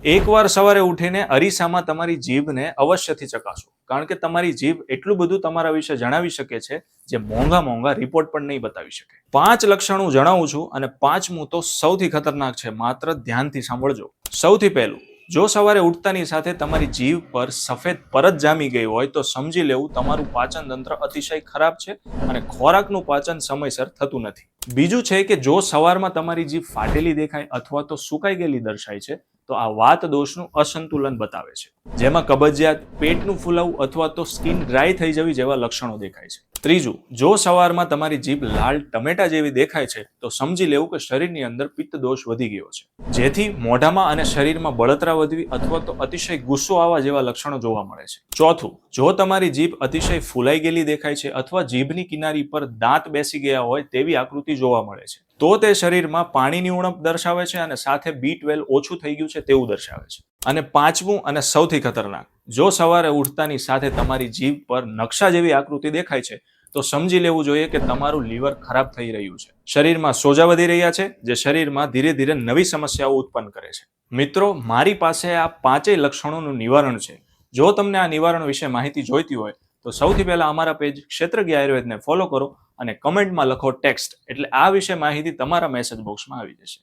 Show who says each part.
Speaker 1: એકવાર સવારે ઉઠીને અરીસામાં તમારી જીભને અવશ્યથી ચકાસો, કારણ કે તમારી જીભ એટલું બધું તમારા વિશે જણાવી શકે છે જે મોંઘા મોંઘા રિપોર્ટ પણ નહીં બતાવી શકે. 5 લક્ષણો જણાવું છું અને 5મું તો સૌથી ખતરનાક છે, માત્ર ધ્યાનથી સાંભળજો. સૌથી પહેલું, જો સવારે ઉઠતાની સાથે તમારી જીભ પર સફેદ પરત જામી ગઈ હોય તો સમજી લેવું તમારું પાચન તંત્ર અતિશય ખરાબ છે અને ખોરાકનું પાચન સમયસર થતું નથી. બીજું છે કે જો સવારમાં તમારી જીભ ફાટેલી દેખાય અથવા તો સુકાઈ ગયેલી દર્શાય છે તો આ વાત દોષનું અસંતુલન બતાવે છે, જેમાં કબજિયાત, પેટનું ફૂલાવું અથવા તો સ્કિન ડ્રાય થઈ જવી જેવા લક્ષણો દેખાય છે. ત્રીજું, જો સવારમાં તમારી જીભ લાલ ટમેટા જેવી દેખાય છે તો સમજી લેવું કે શરીરની અંદર પિત્ત દોષ વધી ગયો છે, જેથી મોઢામાં અને શરીરમાં બળતરા વધવી અથવા તો અતિશય ગુસ્સો આવવા જેવા લક્ષણો જોવા મળે છે. ચોથું, જો તમારી જીભ અતિશય ફૂલાઈ ગયેલી દેખાય છે અથવા જીભની કિનારી પર દાંત બેસી ગયા હોય તેવી આકૃતિ જોવા મળે છે તો તે શરીરમાં પાણીની ઉણપ દર્શાવે છે અને સાથે B12 ઓછું થઈ ગયું છે તેવું દર્શાવે છે. અને 5મું અને સૌથી ખતરનાક, જો સવારે ઉઠતાની સાથે તમારી જીભ પર નકશા જેવી આકૃતિ દેખાય છે તો સમજી લેવું જોઈએ કે તમારું લીવર ખરાબ થઈ રહ્યું છે. શરીરમાં સોજા વધી રહ્યા છે જે શરીરમાં ધીરે ધીરે નવી સમસ્યાઓ ઉત્પન્ન કરે છે. મિત્રો, મારી પાસે આ 5 લક્ષણોનું નિવારણ છે. જો તમને આ નિવારણ વિશે માહિતી જોઈતી હોય તો સૌથી પહેલા અમારા પેજ ક્ષેત્રજ્ઞ આયુર્વેદને ફોલો કરો અને કમેન્ટમાં લખો ટેક્સ્ટ, એટલે આ વિશે માહિતી તમારા મેસેજ બોક્સમાં આવી જશે.